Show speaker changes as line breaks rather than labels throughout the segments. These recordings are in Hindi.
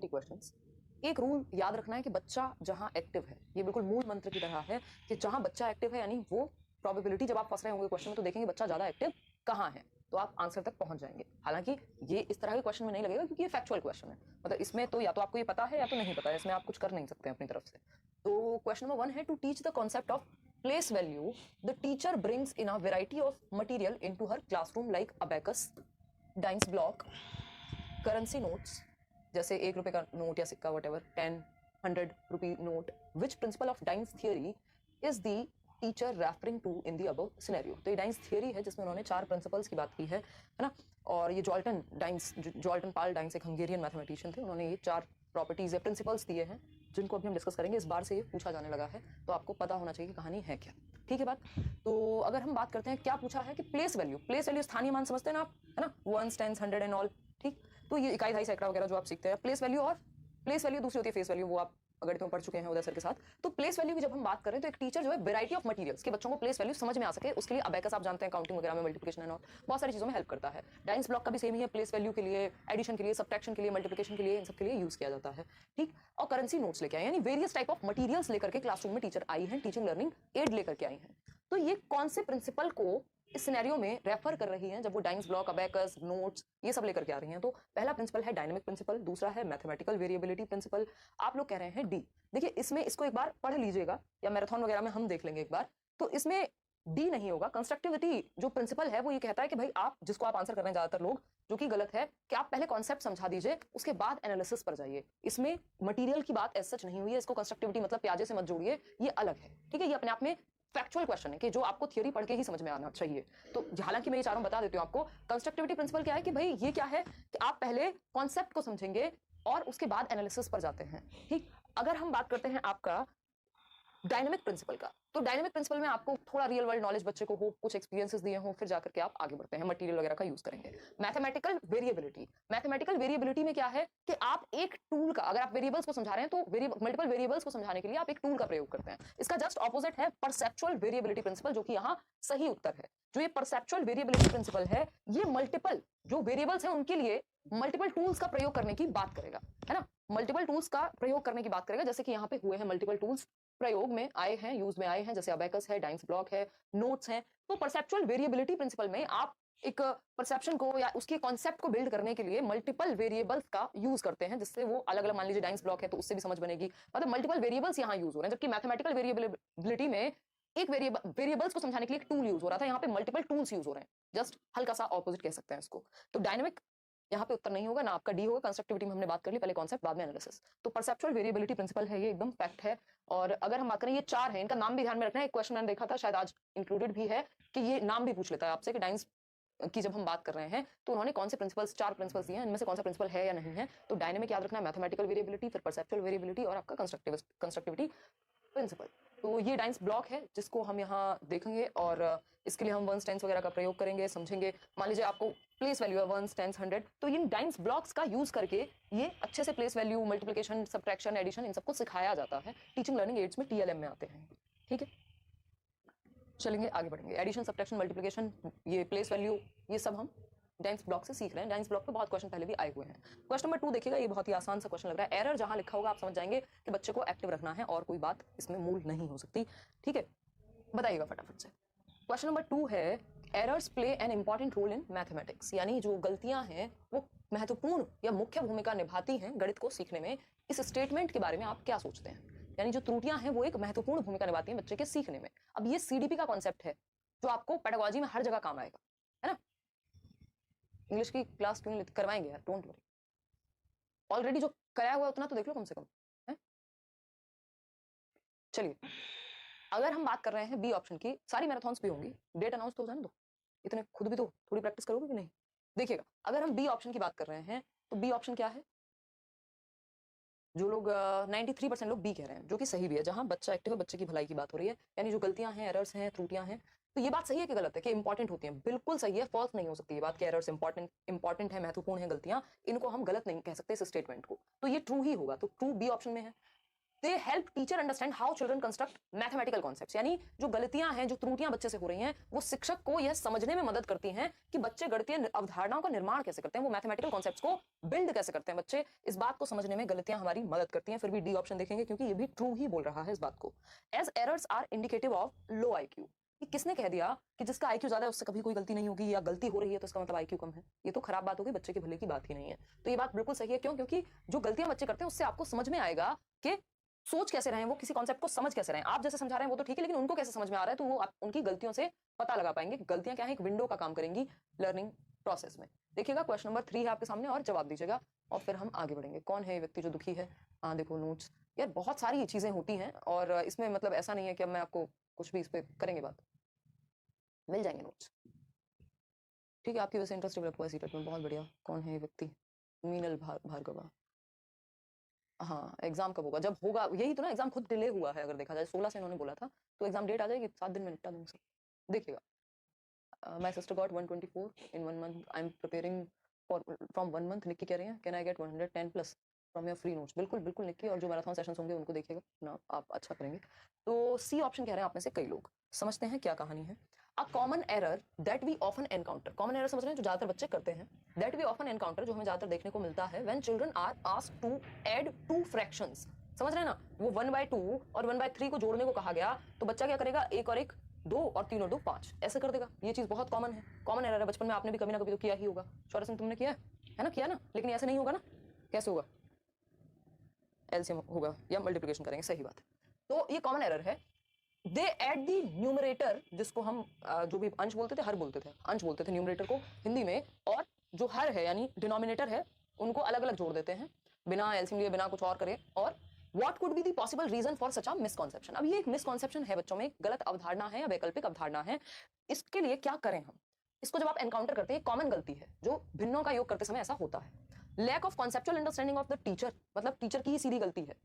क्वेश्चंस। एक रूल याद रखना है कि बच्चा जहां एक्टिव है, ये बिल्कुल मूल मंत्र की तरह है कि जहां बच्चा एक्टिव है यानी वो प्रोबेबिलिटी, जब आप फंस रहे होंगे क्वेश्चन में तो देखेंगे बच्चा ज्यादा एक्टिव कहाँ है, तो आप आंसर तक पहुंच जाएंगे। हालांकि ये इस तरह के क्वेश्चन में नहीं लगेगा क्योंकि ये फैक्चुअल क्वेश्चन है, मतलब इसमें तो या तो आपको ये पता है या तो नहीं पता है, इसमें आप कुछ कर नहीं सकते अपनी तरफ से। तो क्वेश्चन नंबर 1 है to teach the concept of place value the teacher brings in a variety of material into her classroom like abacus, Dienes block, currency notes जैसे 1 रुपए का नोट या सिक्का whatever 10 100 rupee note, which principle of Dienes theory is the teacher referring to in the above scenario. तो ये डाइंस थियरी है जिसमें उन्होंने 4 प्रिंसिपल्स की बात की है ना। और ये जॉल्टन पाल डाइंस एक हंगेरियन मैथमेटिशियन थे, उन्होंने ये 4 प्रॉपर्टीज या प्रिंसिपल्स दिए हैं जिनको अभी हम डिस्कस करेंगे। इस बार से ये पूछा जाने लगा है तो आपको पता होना चाहिए कि कहानी है क्या। ठीक है बात। तो अगर हम बात करते हैं क्या पूछा है कि प्लेस वैल्यू स्थानीय मान समझते हैं ना आप, है ना, 1 10 100 एंड ऑल। ठीक, तो ये इकाई ढाई सैकड़ा वगैरह जो आप सीखते हैं प्लेस वैल्यू, और प्लेस वैल्यू दूसरी होती है फेस वैल्यू, वो आप अगर तुम पढ़ चुके हैं उदय सर के साथ। तो प्लेस वैल्यू की जब हम बात करें तो एक टीचर जो है वैरायटी ऑफ मटेरियल्स के बच्चों को प्लेस वैल्यू समझ में आ सके उसके लिए अबेकस आप जानते हैं काउंटिंग वगैरह में मल्टीप्लिकेशन एंड ऑल बहुत सारी चीजों में हेल्प करता है। डाइंस ब्लॉक का भी सेम ही है, प्लेस वैल्यू के लिए, एडिशन के लिए, सब्ट्रैक्शन के लिए, मल्टीप्लिकेशन के लिए, इन सब के लिए यूज किया जाता है। ठीक, और करेंसी नोट्स लेके आए यानी वेरियस टाइप ऑफ मटेरियल्स लेकर के क्लासरूम में टीचर आई हैं, टीचिंग लर्निंग एड लेकर के आई हैं। तो ये कौन से प्रिंसिपल को इस सिनेरियो में रेफर कर रही हैं जब वो डाइंस ब्लॉक, अबेकस, नोट्स ये सब लेकर के आ रही हैं? तो पहला प्रिंसिपल है डायनामिक प्रिंसिपल, दूसरा है मैथमेटिकल वेरिएबिलिटी प्रिंसिपल, आप लोग कह रहे हैं डी। देखिए इसमें इसको एक बार पढ़ लीजिएगा या मैराथन वगैरह में हम देख लेंगे एक बार, तो इसमें डी नहीं होगा। कंस्ट्रक्टिविटी जो प्रिंसिपल है वो ये कहता है कि भाई आप जिसको आप आंसर कर रहे हैं ज्यादातर लोग, जो कि गलत है, कि आप पहले कॉन्सेप्ट समझा दीजिए उसके बाद एनालिसिस पर जाइए। इसमें मटेरियल की बात एज सच नहीं हुई है, इसको कंस्ट्रक्टिविटी मतलब प्याजे से मत जोड़िए, ये अलग है। ठीक है, ये अपने आप में फैक्चुअल क्वेश्चन है कि जो आपको थियरी पढ़ के ही समझ में आना चाहिए। तो हालांकि मैं ये चारों बता देती हूँ आपको। कंस्ट्रक्टिविटी प्रिंसिपल क्या है कि भाई ये क्या है कि आप पहले कॉन्सेप्ट को समझेंगे और उसके बाद एनालिसिस पर जाते हैं। ठीक, अगर हम बात करते हैं आपका डायनामिक प्रिंसिपल का, तो डायनामिक प्रिंसिपल में आपको थोड़ा रियल वर्ल्ड नॉलेज बच्चे को हो, कुछ एक्सपीरियंसेस दिए हो, फिर जाकर के आप आगे बढ़ते हैं, मटेरियल वगैरह का यूज करेंगे। मैथमेटिकल वेरिएबिलिटी में क्या है कि आप एक टूल का, अगर आप वेरिएबल्स को समझा रहे हैं तो मल्टीपल वेरिएबल्स को समझाने के लिए आप एक टूल का प्रयोग करते हैं। इसका जस्ट ऑपोजिट है परसेप्चुअल वेरिएबिलिटी प्रिंसिपल, जो कि यहाँ सही उत्तर है। जो ये परसेप्चुअल वेरिएबिलिटी प्रिंसिपल है, ये मल्टीपल जो वेरिएबल्स हैं उनके लिए मल्टीपल टूल्स का प्रयोग करने की बात करेगा, है ना। मल्टीपल टूल्स का प्रयोग करने की बात करेगा, जैसे कि यहाँ पे हुए हैं मल्टीपल टूल्स प्रयोग में आए हैं, यूज में आए हैं, जैसे अबेकस है, डाइंस ब्लॉक है, नोट्स हैं। तो परसेप्चुअल वेरिएबिलिटी प्रिंसिपल में आप एक परसेप्शन को या उसके कॉन्सेप्ट को बिल्ड करने के लिए मल्टीपल वेरिएबल्स का यूज करते हैं, जिससे वो अलग अलग, मान लीजिए डाइंस ब्लॉक है तो उससे भी समझ बनेगी, मतलब मल्टीपल वेरिएबल्स यहाँ यूज हो रहे हैं। जबकि मैथमेटिकल वेरिएबिलिटी में एक वेरिएबल्स को समझाने के लिए एक टूल यूज हो रहा था, यहाँ पे मल्टीपल टूल्स यूज हो रहे हैं। जस्ट हल्का सा ऑपोजिट कह सकते हैं इसको। तो डायनामिक यहाँ पे उत्तर नहीं होगा ना, आपका डी होगा। कंस्ट्रक्टिविटी में हमने बात कर ली, पहले कॉन्सेप्ट बाद में एनालिसिस। तो परसेप्चुअल वेरिएबिलिटी प्रिंसिपल है, ये एकदम फैक्ट है। और अगर हम बात करें, ये 4 है, इनका नाम भी ध्यान में रखना है। एक क्वेश्चन मैंने देखा था, शायद आज इंक्लूडेड भी है, कि ये नाम भी पूछ लेता है आपसे कि डाइंस की जब हम बात कर रहे हैं तो उन्होंने कौन से प्रिंसिपल्स, 4 प्रिंसिपल्स दिए हैं, इनमें से कौन सा प्रिंसिपल है या नहीं है। तो डायनेमिक याद रखना है, मैथमेटिकल वेरिएबिलिटी, फिर परसेप्चुअल वेरिएबिलिटी और आपका कंस्ट्रक्टिविटी प्रिंसिपल। तो ये डाइंस ब्लॉक है जिसको हम यहाँ देखेंगे और इसके लिए हम वंस टेंस वगैरह का प्रयोग करेंगे, समझेंगे। मान लीजिए आपको प्लेस वैल्यू है 1 10 100, तो इन डाइंस ब्लॉक्स का यूज करके ये अच्छे से place value, multiplication, subtraction, addition, इन सबको सिखाया जाता है। टीचिंग लर्निंग एड्स में टीएलएम में आते हैं। ठीक है, चलेंगे आगे बढ़ेंगे। एडिशन, सब्ट्रैक्शन, मल्टीप्लिकेशन, ये प्लेस वैल्यू, ये सब हम डाइंस ब्लॉक से सीख रहे हैं। डाइंस ब्लॉक पे बहुत क्वेश्चन पहले भी आए हुए हैं। क्वेश्चन नंबर 2 देखिएगा, ये बहुत ही आसान सा क्वेश्चन लग रहा है। एरर जहां लिखा होगा आप समझ जाएंगे कि बच्चे को एक्टिव रखना है और कोई बात इसमें मूल नहीं हो सकती। ठीक है, बताइएगा फटाफट से। क्वेश्चन नंबर 2 है errors play an important role in mathematics, यानी जो गलतियां हैं वो महत्वपूर्ण या मुख्य भूमिका निभाती हैं गणित को सीखने में। इस स्टेटमेंट के बारे में आप क्या सोचते हैं? यानी जो त्रुटियां हैं वो एक महत्वपूर्ण भूमिका निभाती हैं बच्चे के सीखने में। अब ये सीडीपी का कॉन्सेप्ट है जो आपको पेडागोजी में हर जगह काम आएगा, है ना। इंग्लिश की क्लास क्यों करवाएंगे यार, डोंट वरी। ऑलरेडी जो कराया हुआ है उतना तो देख लो कम से कम, है। चलिए, अगर हम बात कर रहे हैं बी ऑप्शन की, सारी मैराथन्स भी होंगी, डेट अनाउंस तो हो जाने दो, इतने खुद भी तो थोड़ी प्रैक्टिस करोगे कि नहीं। देखिएगा, अगर हम बी ऑप्शन की बात कर रहे हैं तो बी ऑप्शन क्या है, जो लोग 93% लोग बी कह रहे हैं, जो कि सही भी है। जहां बच्चा एक्टिव है, बच्चे की भलाई की बात हो रही है, यानी जो गलतियां हैं, एरर्स हैं, त्रुटियां हैं, तो ये बात सही है कि गलत है कि इंपॉर्टेंट होती हैं? बिल्कुल सही है, फॉल्स नहीं हो सकती ये बात कि एरर्स इंपॉर्टेंट है, महत्वपूर्ण है गलतियां, इनको हम गलत नहीं कह सकते इस स्टेटमेंट को। तो ये ट्रू ही होगा, तो ट्रू बी ऑप्शन में है। They help teacher understand how children construct mathematical concepts, यानी जो गलतियां हैं, जो त्रुटियां बच्चे से हो रही हैं, वो शिक्षक को यह समझने में मदद करती हैं कि बच्चे गणितीय अवधारणाओं का निर्माण कैसे करते हैं, वो मैथमेटिकल कॉन्सेप्ट्स को बिल्ड कैसे करते हैं। बच्चे इस बात को समझने में गलतियां हमारी मदद करती हैं। फिर भी डी ऑप्शन देखेंगे क्योंकि ये भी ट्रू ही बोल रहा है इस बात को। As errors are indicative of low IQ, कि किसने कह दिया कि जिसका IQ ज्यादा है उससे कभी कोई गलती नहीं होगी, या गलती हो रही है तो इसका मतलब IQ कम है? ये तो खराब बात होगी, बच्चे के भले की बात ही नहीं है। तो ये बात बिल्कुल सही है। क्यों? क्योंकि जो गलतियां बच्चे करते हैं उससे आपको समझ में आएगा कि सोच कैसे रहे हैं, वो किसी कॉन्सेप्ट को समझ कैसे रहे हैं। आप जैसे समझा रहे हैं वो तो ठीक है, लेकिन उनको कैसे समझ में आ रहा है, तो वो आप उनकी गलतियों से पता लगा पाएंगे। गलतियां क्या है, एक विंडो का काम करेंगी लर्निंग प्रोसेस में। देखिएगा क्वेश्चन नंबर 3 है आपके सामने, और जवाब दीजिएगा और फिर हम आगे बढ़ेंगे। कौन है ये व्यक्ति जो दुखी है? हाँ देखो नोट्स, यार बहुत सारी चीजें होती हैं और इसमें मतलब ऐसा नहीं है कि अब मैं आपको कुछ भी इस पे करेंगे बात, मिल जाएंगे नोट्स। ठीक है, आपकी वैसे इंटरेस्ट डेवलप हुआ है सीटेट में, बहुत बढ़िया। कौन है ये व्यक्ति? मीनल भार्गवा। हाँ, एग्जाम कब होगा? जब होगा यही तो ना, एग्जाम खुद डिले हुआ है। अगर देखा जाए 16 से इन्होंने बोला था, तो एग्जाम डेट आ जाएगी 7 दिन में निपटा देंगे सब। देखिएगा, my sister got 124 in 1 month, I am preparing for from 1 month. Nikki कह रही है can I get 110 plus from your free notes? बिल्कुल बिल्कुल निक्की, और जो मैराथन सेशंस होंगे उनको देखिएगा ना, आप अच्छा करेंगे। तो सी ऑप्शन कह रहे हैं आप में से कई लोग। समझते हैं क्या कहानी है। A common error that we often encounter, common error समझ रहे हैं जो ज्यादातर बच्चे करते हैं, दैट वी ऑफन एनकाउंटर, जो हमें ज्यादातर देखने को मिलता है, when children are asked to add 2 fractions. समझ रहे हैं ना, वो 1/2 और 1/3 को जोड़ने को कहा गया, तो बच्चा क्या करेगा, 1 और 1 2 और 3 और 2 5 ऐसे कर देगा। ये चीज बहुत कॉमन है, कॉमन एरर है। बचपन में आपने भी कभी ना कभी तो किया ही होगा। शौर्य तुमने किया है ना? किया ना, लेकिन ऐसे नहीं होगा ना। कैसे होगा? एलसीएम होगा या मल्टीप्लिकेशन करेंगे, सही बात है। तो ये कॉमन एरर है। दे एट दी न्यूमरेटर, जिसको हम जो भी अंश बोलते थे, हर बोलते थे, अंश बोलते थे न्यूमरेटर को हिंदी में, और जो हर है यानी डिनोमिनेटर है, उनको अलग अलग जोड़ देते हैं बिना एलसीएम लिए, बिना कुछ और करे। और what could be the possible reason for such a misconception? अब ये एक मिसकॉन्सेप्शन है बच्चों में, एक गलत अवधारणा है या वैकल्पिक अवधारणा है। इसके लिए क्या करें हम? इसको जब आप एनकाउंटर करते हैं, कॉमन गलती है जो भिन्नों का योग करते समय ऐसा होता है। Lack of conceptual understanding of the teacher, मतलब टीचर की ही सीधी गलती है।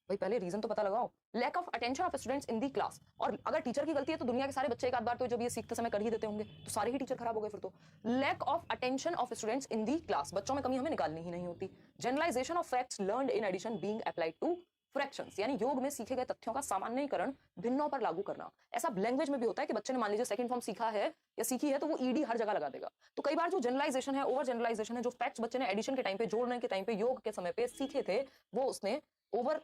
भाई पहले रीजन तो पता लगाओ। Lack of attention of students in the class, और अगर टीचर की गलती है तो दुनिया के सारे बच्चे एक आध बार तो जब ये सीखते समय कर ही देते होंगे, तो सारे ही टीचर खराब हो गए फिर तो। Lack of attention of students in the class, बच्चों में कमी हमें निकालनी ही नहीं होती। Generalisation of facts learned in addition being applied to fractions, यानी योग में सीखे गए तथ्यों का सामान्यीकरण भिन्नों पर लागू करना। ऐसा लैंग्वेज में भी होता है कि बच्चे ने मान लीजिए सेकंड फॉर्म सीखा है या सीखी है, तो वो ईडी हर जगह लगा देगा। तो कई बार जो जनरलाइजेशन है, ओवर जनरलाइजेशन है, जो फैक्ट्स बच्चे ने एडिशन के टाइम पे, जोड़ने के टाइम पे, योग के समय पे सीखे थे, वो उसने ओवर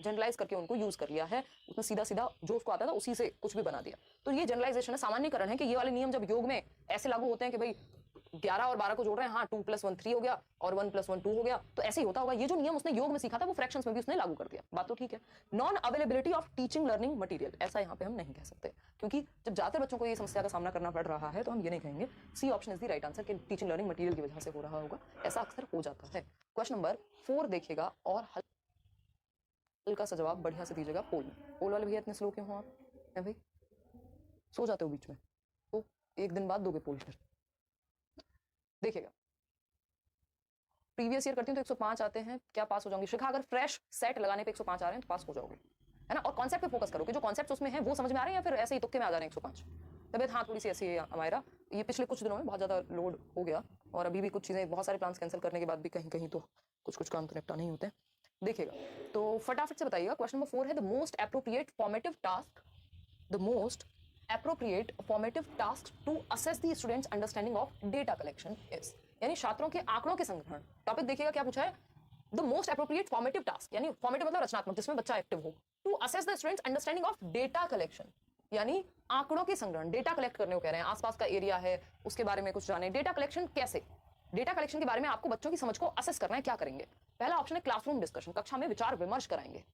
जनरलाइज करके उनको यूज कर लिया है। उसने सीधा सीधा जो उसको आता था उसी से कुछ भी बना दिया। तो ये जनरलाइजेशन है, सामान्यकरण है कि ये वाले नियम जब योग में ऐसे लागू होते हैं कि भाई 11 और 12 को जोड़ रहे हैं, हाँ 2 + 1 3 हो गया और 1 + 1 2 हो गया, तो ऐसे ही होता होगा। ये जो नियम उसने योग में सीखा था वो फ्रैक्शंस में भी उसने लागू कर दिया। बात तो ठीक है। Non availability of teaching learning material, ऐसा यहाँ पे हम नहीं कह सकते, क्योंकि जब ज्यादातर बच्चों को ये समस्या का सामना करना पड़ रहा है तो हम ये नहीं कहेंगे। C option is the right answer कि टीचिंग लर्निंग मटेरियल की वजह से हो रहा होगा, ऐसा अक्सर हो जाता है। क्वेश्चन नंबर 4 देखिएगा और हल्का सा जवाब बढ़िया से दीजिएगा। पोल वाले भैया इतने स्लो क्यों हो आप? है भाई, सो जाते हो बीच में, तो एक दिन बाद दोगे पोल फिर। देखिएगा, प्रीवियस ईयर करती हूँ तो 105 आते हैं, क्या पास हो जाऊंगी? शिखा, अगर फ्रेश सेट लगाने पे 105 आ रहे हैं तो पास हो जाओगे, है ना। और कॉन्सेप्ट पे फोकस करो कि जो कॉन्सेप्ट उसमें है वो समझ में आ रहे हैं या फिर ऐसे ही तुक्के में आ जा रहे हैं 105। तबियत हाँ थोड़ी सी ऐसी है हमारा, ये पिछले कुछ दिनों में बहुत ज़्यादा लोड हो गया, और अभी भी कुछ चीज़ें, बहुत सारे प्लान्स कैंसिल करने के बाद भी कहीं कहीं तो कुछ काम तो निपटा नहीं होते। देखिएगा, तो फटाफट से बताइएगा। क्वेश्चन नंबर 4 है the most appropriate formative task, the most appropriate formative tasks to assess the students understanding of data collection is, यानी छात्रों के आंकड़ों के संग्रहण। टॉपिक देखिएगा क्या पूछा है, the most appropriate formative task, यानी फॉर्मेटिव मतलब रचनात्मक, जिसमें बच्चा एक्टिव हो, to assess the students understanding of data collection, यानी आंकड़ों के संग्रहण। डेटा कलेक्ट करने को कह रहे हैं, आसपास का एरिया है उसके बारे में कुछ जाने। डेटा कलेक्शन कैसे? डेटा कलेक्शन के बारे में आपको बच्चों की समझ को असेस करना है। क्या करेंगे? पहला ऑप्शन है क्लासरूम डिस्कशन, कक्षा में विचार विमर्श कराएंगे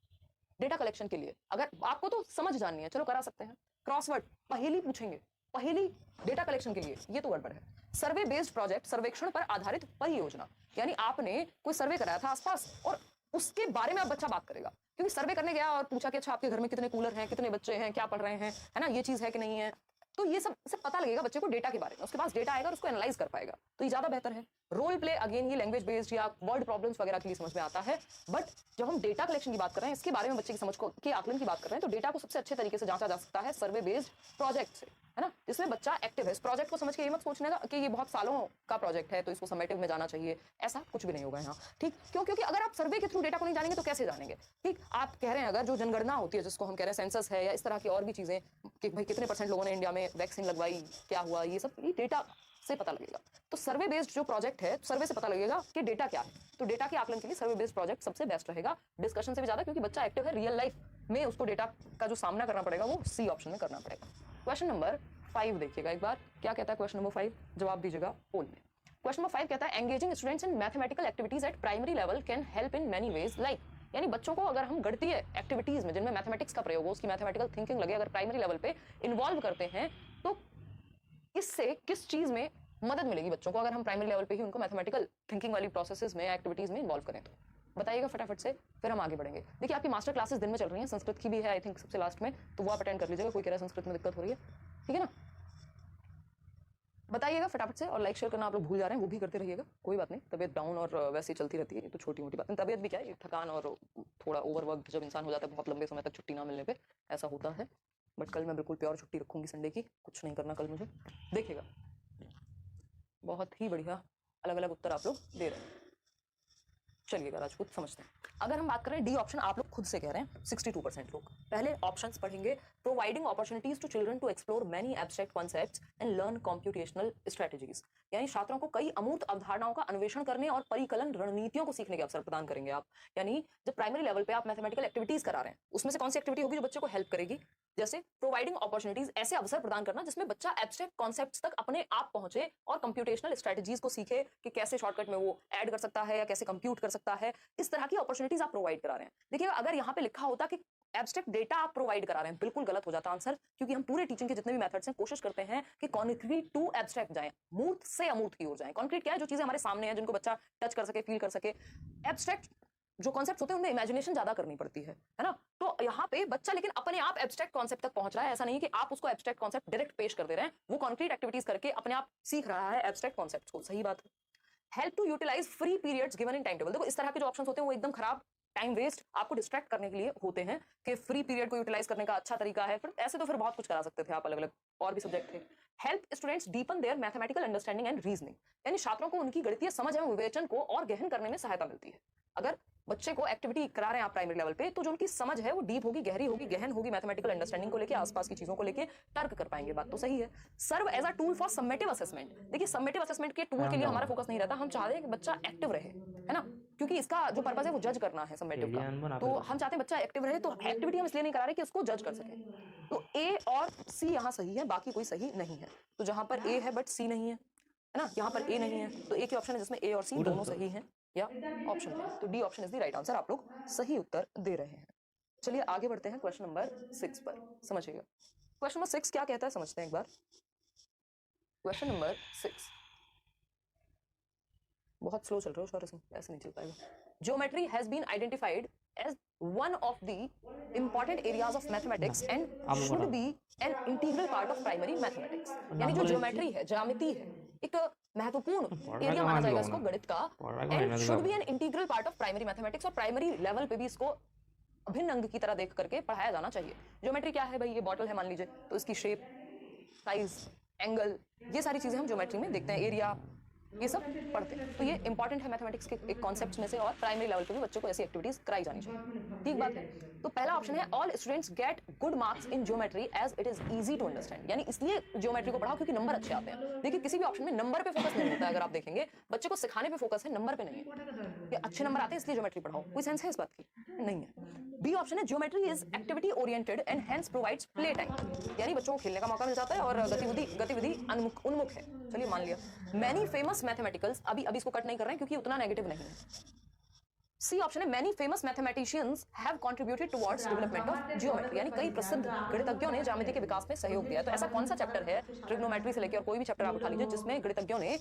डेटा कलेक्शन के लिए। अगर आपको तो समझ जाननी है, चलो करा सकते हैं। क्रॉसवर्ड, पहेली पूछेंगे, पहेली डेटा कलेक्शन के लिए, ये तो गड़बड़ है। सर्वे बेस्ड प्रोजेक्ट, सर्वेक्षण पर आधारित परियोजना, यानी आपने कोई सर्वे कराया था आसपास और उसके बारे में अब बच्चा बात करेगा, क्योंकि सर्वे करने गया और पूछा कि अच्छा आपके घर में कितने कूलर हैं, कितने बच्चे हैं, क्या पढ़ रहे हैं, है ना, ये चीज है कि नहीं है, तो ये सब पता लगेगा बच्चे को डेटा के बारे में। उसके पास डेटा आएगा और उसको एनालाइज कर पाएगा, तो ये ज्यादा बेहतर है। रोल प्ले अगेन ये लैंग्वेज बेस्ड या वर्ड प्रॉब्लम्स वगैरह के लिए समझ में आता है, बट जब हम डेटा कलेक्शन की बात कर रहे हैं, इसके बारे में बच्चे की समझ को के आकलन की बात कर रहे हैं, तो डेटा को सबसे अच्छे तरीके से जांचा जा सकता है सर्वे बेस्ड प्रोजेक्ट से, है ना, जिसमें बच्चा एक्टिव है। इस प्रोजेक्ट को समझ के ये मत सोचने का कि ये बहुत सालों का प्रोजेक्ट है तो इसको समेटिव में जाना चाहिए, ऐसा कुछ भी नहीं होगा यहाँ, ठीक। क्यों? क्योंकि अगर आप सर्वे के थ्रू डेटा को नहीं जानेंगे तो कैसे जानेंगे, ठीक। आप कह रहे हैं अगर जो जनगणना होती है जिसको हम कह रहे हैं सेंसस है या इस तरह की और भी चीजें कि भाई कितने % लोगों ने इंडिया में वैक्सीन लगवाई, क्या हुआ, ये सब ये डेटा से पता लगेगा। तो सर्वे बेस्ड जो प्रोजेक्ट है, सर्वे से पता लगेगा कि डेटा क्या है। तो डेटा के आकलन के लिए सर्वे बेस्ड प्रोजेक्ट सबसे बेस्ट रहेगा डिस्कशन से भी ज्यादा, क्योंकि बच्चा एक्टिव है रियल लाइफ में, उसको डेटा का जो सामना करना पड़ेगा वो सी ऑप्शन में करना पड़ेगा। क्वेश्चन नंबर 5 देखिएगा एक बार, क्या कहता है क्वेश्चन नंबर 5, जवाब दीजिएगा पोल में। क्वेश्चन नंबर 5 कहता है engaging students in mathematical activities eight primary level can help in many ways, like यानी बच्चों को अगर हम गणितीय एक्टिविटीज में जिनमें मैथमेटिक्स का प्रयोग हो, उसकी मैथमेटिकल थिंकिंग लगे, अगर प्राइमरी लेवल पे इन्वॉल्व करते हैं तो इससे किस चीज में मदद मिलेगी बच्चों को, अगर हम प्राइमरी लेवल पे ही उनको मैथमेटिकल थिंकिंग वाली प्रोसेसेस में एक्टिविटीज में इन्वॉल्व करें तो बताइएगा फटाफट से, फिर हम आगे बढ़ेंगे। देखिए आपकी मास्टर क्लासेस दिन में चल रही हैं, संस्कृत की भी है आई थिंक सबसे लास्ट में, तो वो आप अटेंड कर लीजिएगा। कोई कह रहा है संस्कृत में दिक्कत हो रही है, ठीक है ना, बताइएगा फटाफट से। और लाइक शेयर करना आप लोग भूल जा रहे हैं, वो भी करते रहिएगा, कोई बात नहीं, तबियत डाउन और वैसे ही चलती रहती है, ये तो छोटी मोटी बात नहीं। तबियत भी क्या है, थकान और थोड़ा ओवरवर्क जब इंसान हो जाता है बहुत लंबे समय तक छुट्टी ना मिलने पे, ऐसा होता है। बट कल मैं बिल्कुल प्योर छुट्टी रखूंगी संडे की, कुछ नहीं करना कल मुझे, देखिएगा। बहुत ही बढ़िया अलग अलग उत्तर आप लोग दे रहे हैं। चलिएगा राजपूत समझते हैं। अगर हम बात करें डी ऑप्शन, आप लोग खुद से कह रहे हैं 62% लोग। पहले ऑप्शंस पढ़ेंगे, providing opportunities to children to explore many abstract concepts and learn computational strategies, यानी छात्रों को कई अमूर्त अवधारणाओं का अन्वेषण करने और परिकलन रणनीतियों को सीखने के अवसर प्रदान करेंगे आप। यानी जब प्राइमरी लेवल पे आप मैथमेटिकल एक्टिविटीज करा रहे हैं, उसमें से कौन सी एक्टिविटी होगी जो बच्चे को हेल्प करेगी, जैसे प्रोवाइडिंग अपॉर्चुनिटीज, ऐसे अवसर प्रदान करना जिसमें बच्चा एब्स्ट्रैक्ट कॉन्सेप्ट्स तक अपने आप पहुंचे और कंप्यूटेशनल स्ट्रेटजीज को सीखे कि कैसे शॉर्टकट में वो ऐड कर सकता है या कैसे कंप्यूट कर सकता है, इस तरह की अपॉर्चुनिटीज आप प्रोवाइड करा रहे हैं। देखिए अगर यहाँ पे लिखा होता कि एब्स्ट्रैक्ट डेटा आप प्रोवाइड करा रहे हैं, बिल्कुल गलत हो जाता आंसर, क्योंकि हम पूरे टीचिंग के जितने भी मेथड्स हैं कोशिश करते हैं कि कॉन्क्रीट टू एब्स्ट्रैक्ट जाएं, मूर्त से अमूर्त की ओर जाएं। कॉन्क्रीट क्या है, जो चीजें हमारे सामने हैं, जिनको बच्चा टच कर सके, फील कर सके। एब्स्ट्रैक्ट जो कॉन्सेप्ट्स होते हैं उनमें इमेजिनेशन ज्यादा करनी पड़ती है ना। तो यहाँ पे बच्चा लेकिन अपने आप एब्स्ट्रैक्ट कॉन्सेप्ट तक पहुंच रहा है, ऐसा नहीं कि आप उसको एब्स्ट्रैक्ट कॉन्सेप्ट डायरेक्ट पेश कर दे रहे हैं, वो कॉन्क्रीट एक्टिविटीज करके अपने आप सीख रहा है एब्स्ट्रैक्ट कॉन्सेप्ट्स को, सही बात है। Help to utilise free periods given in time table, देखो इस तरह के जो ऑप्शंस होते हैं वो एकदम खराब, टाइम वेस्ट, आपको डिस्ट्रैक्ट करने के लिए होते हैं कि फ्री पीरियड को यूटिलाइज करने का अच्छा तरीका है। फिर ऐसे तो फिर बहुत कुछ करा सकते थे आप, अलग अलग और भी सब्जेक्ट थे। Help students deepen their mathematical understanding and reasoning, यानी छात्रों को उनकी गणितीय समझ एवं विवेचन को और गहन करने में सहायता मिलती है। अगर बच्चे को एक्टिविटी करा रहे हैं आप प्राइमरी लेवल पे, तो जो उनकी समझ है वो डीप होगी, गहरी होगी, गहन होगी, मैथमेटिकल अंडरस्टैंडिंग को लेके, आसपास की चीजों को लेके तर्क कर पाएंगे, बात तो सही है। Serve as a tool for summative assessment, देखिए समेटिव असेसमेंट के टूल के लिए हमारा फोकस नहीं रहता, हम चाहते हैं कि बच्चा एक्टिव रहे, है ना, क्योंकि इसका जो पर्पस है वो जज करना है समेटिव का, तो हम चाहते हैं बच्चा एक्टिव रहे, तो एक्टिविटी हम इसलिए नहीं करा रहे कि उसको जज कर सके। तो ए और सी यहाँ सही है, बाकी कोई सही नहीं है। तो जहां पर ए है बट सी नहीं है ना, यहाँ पर ए नहीं है, तो एक ही ऑप्शन है जिसमें ए और सी दोनों सही हैं, या ऑप्शन है, तो D option is the right answer, आप लोग सही उत्तर दे रहे हैं। चलिए आगे बढ़ते हैं क्वेश्चन नंबर 6 पर, समझिएगा। क्वेश्चन नंबर 6 क्या कहता है समझते हैं एक बार। क्वेश्चन नंबर 6 बहुत स्लो चल रहा है सर, ऐसे नहीं चल पाएगा। Geometry has been identified as one of the important areas of mathematics and should be an integral part of primary mathematics, यानी जो ज्योमेट्री है, ज्यामिति है, एक महत्वपूर्ण एरिया माना जाएगा इसको गणित का, and should be an integral part of primary mathematics, और प्राइमरी लेवल पे भी इसको अभिन्न अंग की तरह देख करके पढ़ाया जाना चाहिए। ज्योमेट्री क्या है भाई, ये बॉटल है मान लीजिए, तो इसकी शेप, साइज, एंगल, ये सारी चीजें हम ज्योमेट्री में देखते हैं, एरिया, ये सब पढ़ते हैं। तो ये इंपॉर्टेंट है मैथमेटिक्स के एक कॉन्सेप्ट्स में से, और प्राइमरी लेवल पे भी बच्चों को ऐसी एक्टिविटीज कराई जानी चाहिए, ठीक बात है। तो पहला ऑप्शन है all students get good marks in geometry as it is easy to understand, यानी इसलिए ज्योमेट्री को पढ़ाओ क्योंकि नंबर अच्छे आते हैं। देखिए किसी भी ऑप्शन में नंबर पे फोकस नहीं होता है, अगर आप देखेंगे बच्चे को सिखाने पे फोकस है, नंबर पे नहीं है कि अच्छे नंबर आते हैं इसलिए ज्योमेट्री पढ़ाओ, कोई सेंस है इस बात की? नहीं है। बी ऑप्शन है geometry is activity oriented and hence provides play time, यानी बच्चों को खेलने का मौका मिल जाता है और गतिविधि उन्मुख है, चलिए मान लिया। मैनी फेमस मैथमेटिकल्स, अभी इसको कट नहीं कर रहे हैं क्योंकि उतना नेगेटिव नहीं है। सी ऑप्शन है many famous mathematicians have contributed towards development of geometry, यानी कई प्रसिद्ध गणितज्ञों ने ज्यामिति के विकास में सहयोग दिया है। तो ऐसा कौन सा चैप्टर है ट्रिग्नोमेट्री से लेकर, और कोई भी चैप्टर आप उठा लीजिए जिसमें गणितज्ञों ने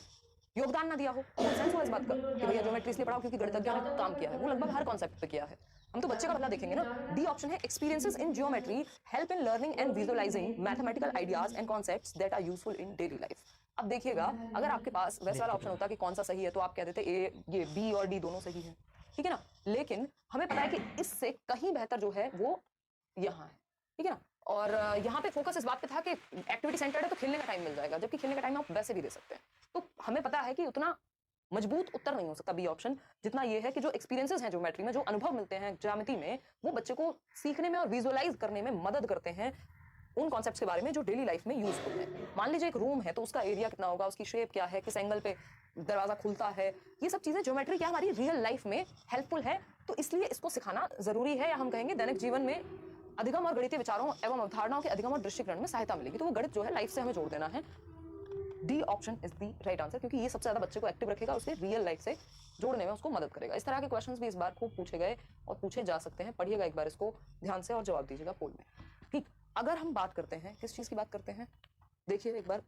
योगदान ना दिया हो? सेंस हुआ इस बात का कि भैया ज्योमेट्री इसलिए पढ़ाओ क्योंकि गणितज्ञों ने काम किया है? वो लगभग हर कॉन्सेप्ट पे किया है। हम तो बच्चे का बदला देखेंगे ना। डी ऑप्शन है experiences in geometry help in learning and visualising mathematical ideas and concepts that are useful in daily life, अब देखिएगा, अगर आपके पास वैसा वाला ऑप्शन होता कि कौन सा सही है, तो आप कह देते ए, ये बी और डी दोनों सही है, ठीक है ना। लेकिन हमें पता है कि इससे कहीं बेहतर जो है वो यहाँ है, ठीक है ना। और यहाँ पे फोकस इस बात पे था कि एक्टिविटी सेंटर्ड है तो खेलने का टाइम मिल जाएगा, जबकि खेलने का टाइम आप वैसे भी दे सकते हैं। तो हमें पता है कि उतना मजबूत उत्तर नहीं हो सकता बी ऑप्शन, जितना ये है कि जो एक्सपीरियंसेस हैं ज्योमेट्री में, जो अनुभव मिलते हैं ज्यामिति में, वो बच्चे को सीखने में और विजुअलाइज करने में मदद करते हैं उन कॉन्सेप्ट्स के बारे में जो डेली लाइफ में यूजफुल है। मान लीजिए एक रूम है तो उसका एरिया कितना होगा, उसकी शेप क्या है, किस एंगल पे दरवाजा खुलता है, ये सब चीजें ज्योमेट्री क्या हमारी रियल लाइफ में हेल्पफुल है। तो इसलिए इसको सिखाना जरूरी है, या हम कहेंगे दैनिक जीवन में अधिगम और गणितीय विचारों एवं अवधारणाओं के अधिगम और दृष्टिकरण में सहायता मिलेगी। तो वो गणित जो है लाइफ से हमें जोड़ देना है। D option is the right answer, क्योंकि ये सबसे ज्यादा बच्चे को एक्टिव रखेगा, उसके रियल लाइफ से जोड़ने में उसको मदद करेगा। इस तरह के क्वेश्चंस भी इस बार खूब पूछे गए और पूछे जा सकते हैं। पढ़िएगा एक बार इसको ध्यान से और जवाब दीजिएगा पोल में। ठीक, अगर हम बात करते हैं किस चीज की बात करते हैं, देखिए एक बार